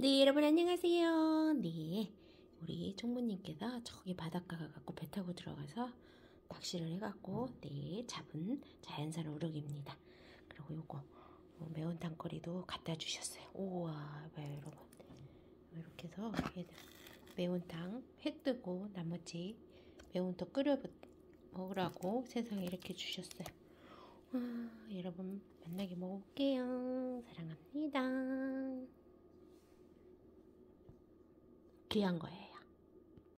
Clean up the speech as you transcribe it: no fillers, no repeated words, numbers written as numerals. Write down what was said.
네, 여러분 안녕하세요. 네, 우리 총무님께서 저기 바닷가 가갖고 배 타고 들어가서 낚시를 해갖고 잡은 자연산 우럭입니다. 그리고 요거 매운탕 거리도 갖다 주셨어요. 우와, 봐요 여러분. 이렇게 해서 얘들 매운탕 해 뜨고 나머지 매운탕 끓여 먹으라고 세상에 이렇게 주셨어요. 여러분 만나게 먹을게요. 사랑합니다. 귀한 거예요.